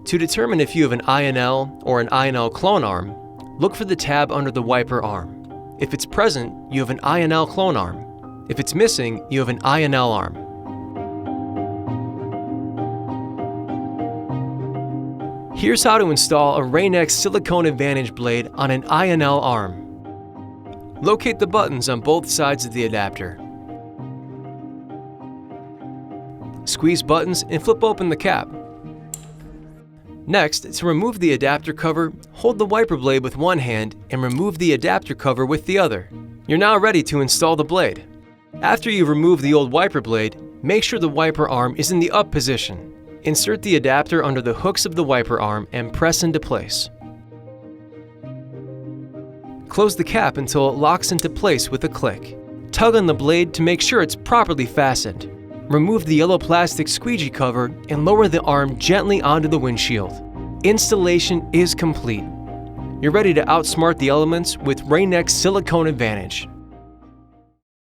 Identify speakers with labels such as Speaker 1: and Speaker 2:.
Speaker 1: To determine if you have an INL or an INL clone arm, look for the tab under the wiper arm. If it's present, you have an INL clone arm. If it's missing, you have an INL arm. Here's how to install a Rain-X Silicone AdvantEdge blade on an INL arm. Locate the buttons on both sides of the adapter. Squeeze buttons and flip open the cap. Next, to remove the adapter cover, hold the wiper blade with one hand and remove the adapter cover with the other. You're now ready to install the blade. After you've removed the old wiper blade, make sure the wiper arm is in the up position. Insert the adapter under the hooks of the wiper arm and press into place. Close the cap until it locks into place with a click. Tug on the blade to make sure it's properly fastened. Remove the yellow plastic squeegee cover and lower the arm gently onto the windshield. Installation is complete. You're ready to outsmart the elements with Rain-X Silicone AdvantEdge.